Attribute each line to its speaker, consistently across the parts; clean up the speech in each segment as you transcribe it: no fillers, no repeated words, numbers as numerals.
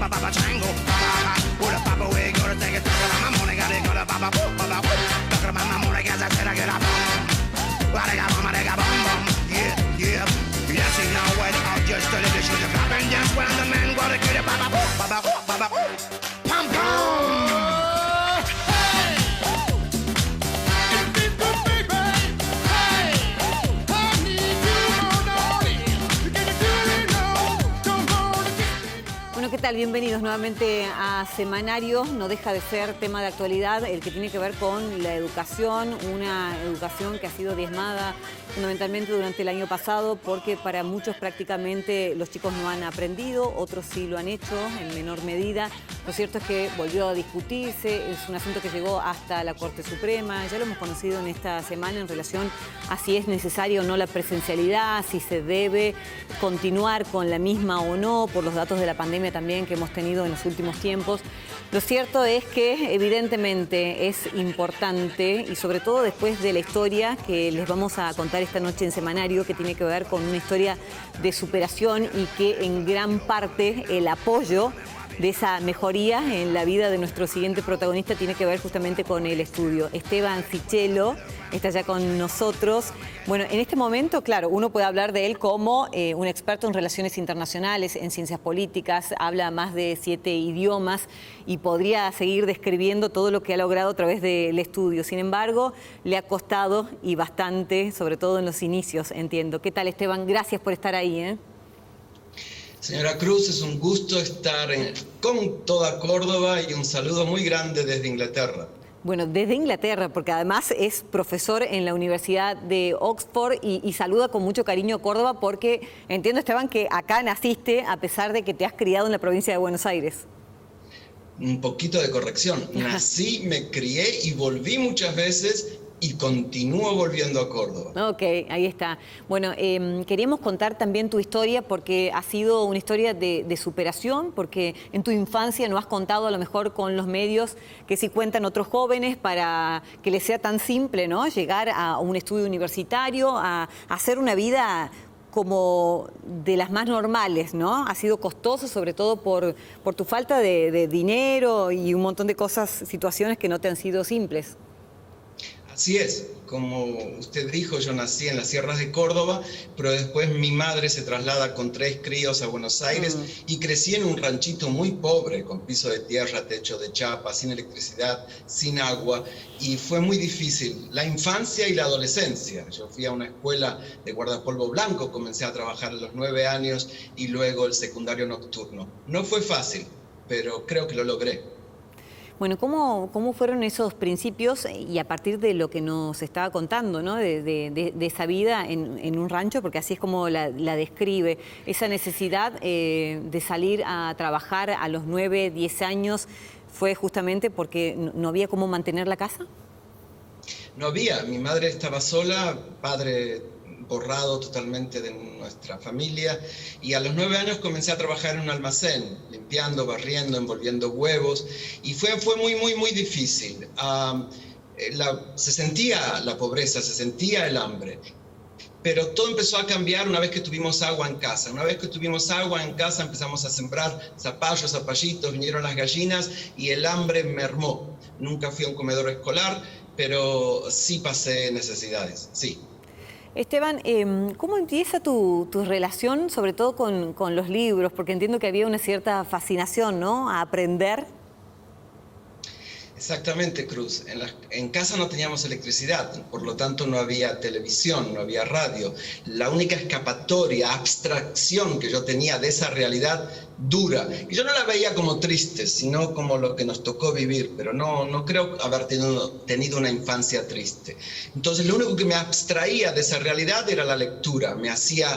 Speaker 1: papa tango. With a papa we go to take it. Talk about my money, got it, got a papa. Talk about my money, guys, I said I get a bum. I got bum bum. Yeah, yeah. Yes, you know what? I'll just tell you this. You're clapping just when the man go to get it. Papa, pum pum.
Speaker 2: ¿Qué tal? Bienvenidos nuevamente a Semanario. No deja de ser tema de actualidad el que tiene que ver con la educación, una educación que ha sido diezmada fundamentalmente durante el año pasado porque para muchos prácticamente los chicos no han aprendido, otros sí lo han hecho en menor medida. Lo cierto es que volvió a discutirse, es un asunto que llegó hasta la Corte Suprema, ya lo hemos conocido en esta semana en relación a si es necesaria o no la presencialidad, si se debe continuar con la misma o no, por los datos de la pandemia también que hemos tenido en los últimos tiempos. Lo cierto es que evidentemente es importante y sobre todo después de la historia que les vamos a contar esta noche en Semanario, que tiene que ver con una historia de superación y que en gran parte el apoyo de esa mejoría en la vida de nuestro siguiente protagonista tiene que ver justamente con el estudio. Esteban Sichelo está ya con nosotros. Bueno, en este momento, claro, uno puede hablar de él como un experto en relaciones internacionales, en ciencias políticas, habla más de 7 idiomas y podría seguir describiendo todo lo que ha logrado a través del estudio. Sin embargo, le ha costado y bastante, sobre todo en los inicios, entiendo. ¿Qué tal, Esteban? Gracias por estar ahí,
Speaker 3: Señora Cruz, es un gusto estar con toda Córdoba y un saludo muy grande desde Inglaterra.
Speaker 2: Bueno, desde Inglaterra, porque además es profesor en la Universidad de Oxford y saluda con mucho cariño Córdoba porque entiendo, Esteban, que acá naciste a pesar de que te has criado en la provincia de Buenos Aires.
Speaker 3: Un poquito de corrección. Nací, me crié y volví muchas veces y continúo volviendo a Córdoba.
Speaker 2: Ok, ahí está. Bueno, queríamos contar también tu historia porque ha sido una historia de superación, porque en tu infancia no has contado a lo mejor con los medios que sí cuentan otros jóvenes para que les sea tan simple, ¿no? Llegar a un estudio universitario, a hacer una vida como de las más normales, ¿no? Ha sido costoso, sobre todo por tu falta de dinero y un montón de cosas, situaciones que no te han sido simples.
Speaker 3: Así es, como usted dijo, yo nací en las sierras de Córdoba, pero después mi madre se traslada con 3 críos a Buenos Aires y crecí en un ranchito muy pobre, con piso de tierra, techo de chapa, sin electricidad, sin agua, y fue muy difícil la infancia y la adolescencia. Yo fui a una escuela de guardapolvo blanco, comencé a trabajar a los 9 años y luego el secundario nocturno. No fue fácil, pero creo que lo logré.
Speaker 2: Bueno, ¿cómo fueron esos principios y a partir de lo que nos estaba contando, ¿no? de esa vida en un rancho, porque así es como la describe, esa necesidad de salir a trabajar a los 9, 10 años, ¿fue justamente porque no había cómo mantener la casa?
Speaker 3: No había, mi madre estaba sola, padre borrado totalmente de nuestra familia, y a los 9 años comencé a trabajar en un almacén, limpiando, barriendo, envolviendo huevos, y fue muy difícil. Se sentía la pobreza, se sentía el hambre, pero todo empezó a cambiar una vez que tuvimos agua en casa. Una vez que tuvimos agua en casa empezamos a sembrar zapallos, zapallitos, vinieron las gallinas y el hambre mermó. Nunca fui a un comedor escolar, pero sí pasé necesidades, sí.
Speaker 2: Esteban, ¿cómo empieza tu relación, sobre todo con los libros? Porque entiendo que había una cierta fascinación, ¿no?, a aprender.
Speaker 3: Exactamente, Cruz. En casa no teníamos electricidad, por lo tanto no había televisión, no había radio. La única escapatoria, abstracción que yo tenía de esa realidad dura, y yo no la veía como triste, sino como lo que nos tocó vivir, pero no creo haber tenido una infancia triste. Entonces lo único que me abstraía de esa realidad era la lectura, me hacía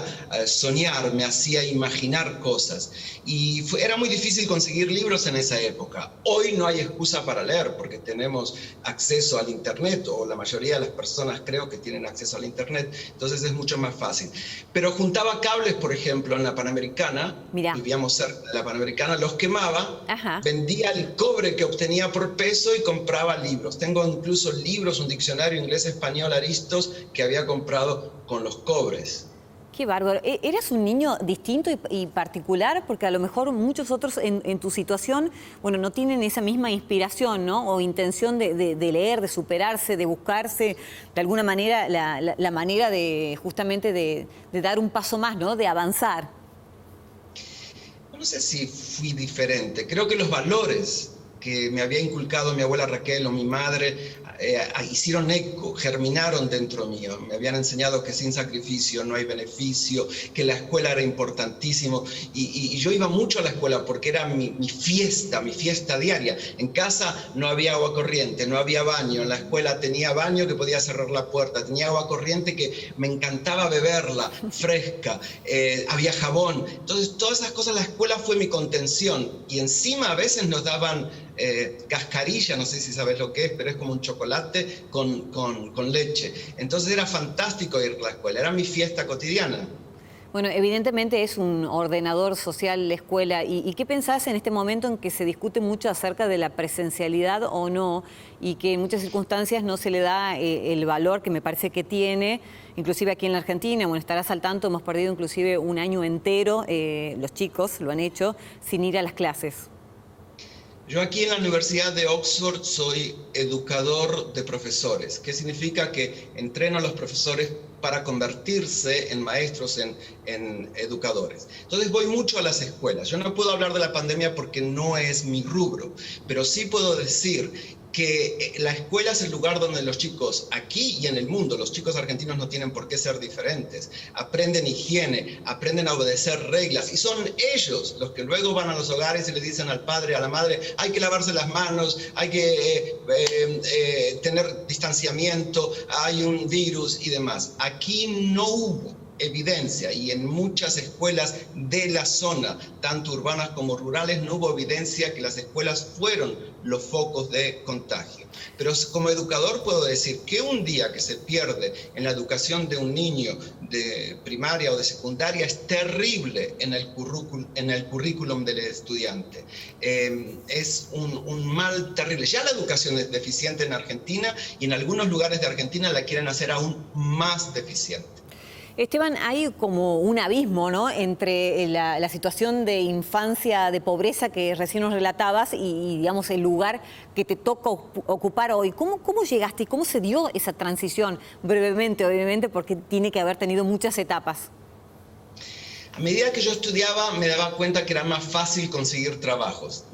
Speaker 3: soñar, me hacía imaginar cosas, y era muy difícil conseguir libros en esa época. Hoy no hay excusa para leer, porque tenemos acceso al internet, o la mayoría de las personas creo que tienen acceso al internet, entonces es mucho más fácil. Pero juntaba cables, por ejemplo, en la Panamericana. Mirá. Vivíamos cerca de la Panamericana, los quemaba, vendía el cobre que obtenía por peso y compraba libros. Tengo incluso libros, un diccionario inglés-español Aristos que había comprado con los cobres.
Speaker 2: Qué bárbaro. ¿Eras un niño distinto y particular? Porque a lo mejor muchos otros en tu situación, bueno, no tienen esa misma inspiración, ¿no? O intención de leer, de superarse, de buscarse, de alguna manera, la manera de justamente de dar un paso más, ¿no? De avanzar.
Speaker 3: No sé si fui diferente. Creo que los valores que me había inculcado mi abuela Raquel o mi madre hicieron eco, germinaron dentro mío. Me habían enseñado que sin sacrificio no hay beneficio, que la escuela era importantísimo. Y yo iba mucho a la escuela porque era mi fiesta diaria. En casa no había agua corriente, no había baño. En la escuela tenía baño que podía cerrar la puerta, tenía agua corriente que me encantaba beberla, fresca, había jabón. Entonces todas esas cosas, la escuela fue mi contención. Y encima a veces nos daban cascarilla, no sé si sabes lo que es, pero es como un chocolate con leche. Entonces era fantástico ir a la escuela, era mi fiesta cotidiana.
Speaker 2: Bueno, evidentemente es un ordenador social la escuela. ¿Y qué pensás en este momento en que se discute mucho acerca de la presencialidad o no y que en muchas circunstancias no se le da el valor que me parece que tiene? Inclusive aquí en la Argentina, bueno, estarás al tanto, hemos perdido inclusive un año entero, los chicos lo han hecho, sin ir a las clases.
Speaker 3: Yo aquí en la Universidad de Oxford soy educador de profesores, que significa que entreno a los profesores para convertirse en maestros, en educadores. Entonces voy mucho a las escuelas. Yo no puedo hablar de la pandemia porque no es mi rubro, pero sí puedo decir que la escuela es el lugar donde los chicos, aquí y en el mundo, los chicos argentinos no tienen por qué ser diferentes. Aprenden higiene, aprenden a obedecer reglas y son ellos los que luego van a los hogares y le dicen al padre, a la madre, hay que lavarse las manos, hay que tener distanciamiento, hay un virus y demás. Aquí no hubo evidencia y en muchas escuelas de la zona, tanto urbanas como rurales, no hubo evidencia que las escuelas fueron los focos de contagio. Pero como educador puedo decir que un día que se pierde en la educación de un niño de primaria o de secundaria es terrible en el currículum del estudiante. Es un mal terrible. Ya la educación es deficiente en Argentina y en algunos lugares de Argentina la quieren hacer aún más deficiente.
Speaker 2: Esteban, hay como un abismo, ¿no?, entre la situación de infancia, de pobreza que recién nos relatabas y, digamos, el lugar que te toca ocupar hoy. ¿Cómo llegaste y cómo se dio esa transición? Brevemente, obviamente, porque tiene que haber tenido muchas etapas.
Speaker 3: A medida que yo estudiaba me daba cuenta que era más fácil conseguir trabajos.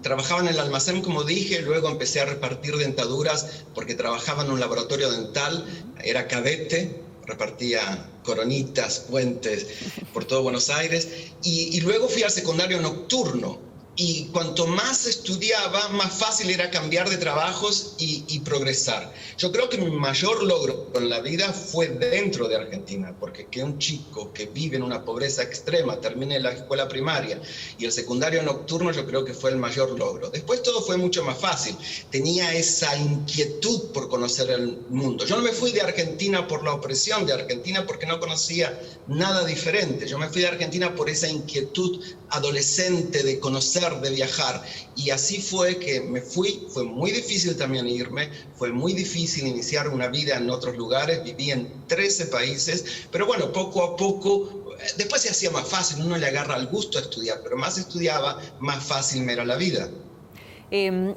Speaker 3: Trabajaba en el almacén, como dije, luego empecé a repartir dentaduras porque trabajaba en un laboratorio dental, era cadete, repartía coronitas, puentes por todo Buenos Aires y luego fui al secundario nocturno. Y cuanto más estudiaba, más fácil era cambiar de trabajos y progresar. Yo creo que mi mayor logro en la vida fue dentro de Argentina, porque que un chico que vive en una pobreza extrema termine la escuela primaria y el secundario nocturno, yo creo que fue el mayor logro. Después todo fue mucho más fácil. Tenía esa inquietud por conocer el mundo. Yo no me fui de Argentina por la opresión de Argentina porque no conocía nada diferente. Yo me fui de Argentina por esa inquietud adolescente de conocer, de viajar, y así fue que me fui. Fue muy difícil también irme, fue muy difícil iniciar una vida en otros lugares, viví en 13 países, pero bueno, poco a poco, después se hacía más fácil, uno le agarra el gusto a estudiar, pero más estudiaba, más fácil me era la vida.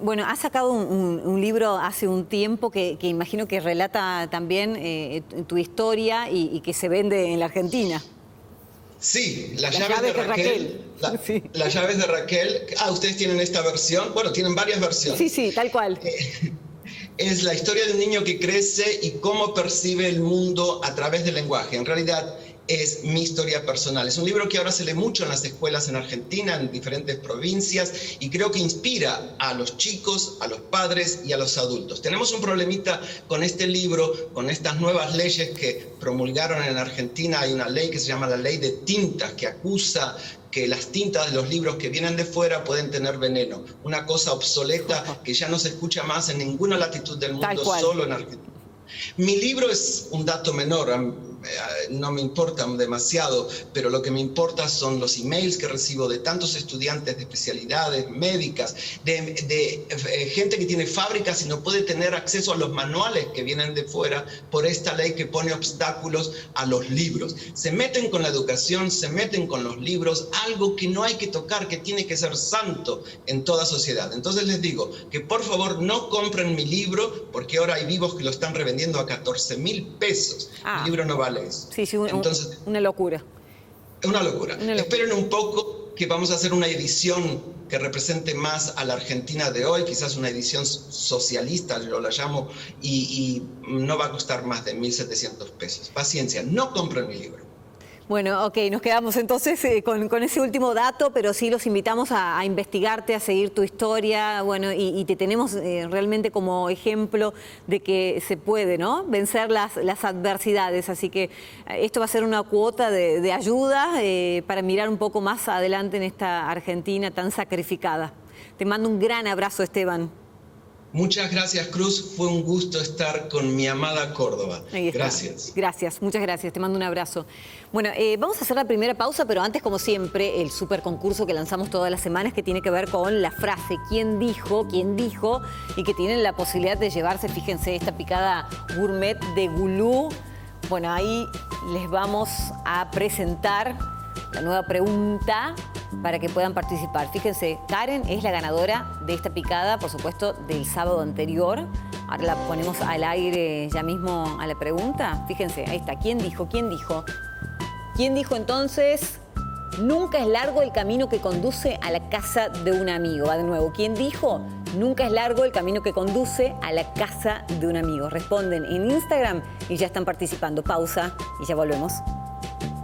Speaker 2: Bueno, has sacado un libro hace un tiempo que imagino que relata también tu historia y que se vende en la Argentina.
Speaker 3: Sí, las llaves de Raquel.
Speaker 2: Sí.
Speaker 3: Las llaves de Raquel. Ustedes tienen esta versión. Bueno, tienen varias versiones.
Speaker 2: Sí, tal cual.
Speaker 3: Es la historia de un niño que crece y cómo percibe el mundo a través del lenguaje. En realidad es mi historia personal. Es un libro que ahora se lee mucho en las escuelas en Argentina, en diferentes provincias, y creo que inspira a los chicos, a los padres y a los adultos. Tenemos un problemita con este libro, con estas nuevas leyes que promulgaron en Argentina. Hay una ley que se llama la ley de tintas, que acusa que las tintas de los libros que vienen de fuera pueden tener veneno. Una cosa obsoleta que ya no se escucha más en ninguna latitud del mundo, solo en Argentina. Mi libro es un dato menor. no me importan demasiado, pero lo que me importa son los emails que recibo de tantos estudiantes de especialidades médicas, de gente que tiene fábricas y no puede tener acceso a los manuales que vienen de fuera por esta ley que pone obstáculos a los libros. Se meten con la educación, se meten con los libros, algo que no hay que tocar, que tiene que ser santo en toda sociedad. Entonces les digo que por favor no compren mi libro, porque ahora hay vivos que lo están revendiendo a 14.000 pesos. Mi libro no vale eso.
Speaker 2: Sí,
Speaker 3: entonces,
Speaker 2: una locura.
Speaker 3: Es una locura. Esperen un poco, que vamos a hacer una edición que represente más a la Argentina de hoy, quizás una edición socialista, yo la llamo, y no va a costar más de 1.700 pesos. Paciencia, no compren mi libro.
Speaker 2: Bueno, ok, nos quedamos entonces con ese último dato, pero sí los invitamos a investigarte, a seguir tu historia, bueno, y te tenemos realmente como ejemplo de que se puede, ¿no?, vencer las adversidades, así que esto va a ser una cuota de ayuda para mirar un poco más adelante en esta Argentina tan sacrificada. Te mando un gran abrazo, Esteban.
Speaker 3: Muchas gracias, Cruz. Fue un gusto estar con mi amada Córdoba. Gracias.
Speaker 2: Gracias, muchas gracias. Te mando un abrazo. Bueno, vamos a hacer la primera pausa, pero antes, como siempre, el super concurso que lanzamos todas las semanas que tiene que ver con la frase ¿quién dijo? ¿Quién dijo? Y que tienen la posibilidad de llevarse, fíjense, esta picada gourmet de Gulú. Bueno, ahí les vamos a presentar la nueva pregunta para que puedan participar. Fíjense, Karen es la ganadora de esta picada, por supuesto, del sábado anterior. Ahora la ponemos al aire ya mismo a la pregunta. Fíjense, ahí está. ¿Quién dijo? ¿Quién dijo? ¿Quién dijo entonces? Nunca es largo el camino que conduce a la casa de un amigo. Va de nuevo. ¿Quién dijo? Nunca es largo el camino que conduce a la casa de un amigo. Responden en Instagram y ya están participando. Pausa y ya volvemos.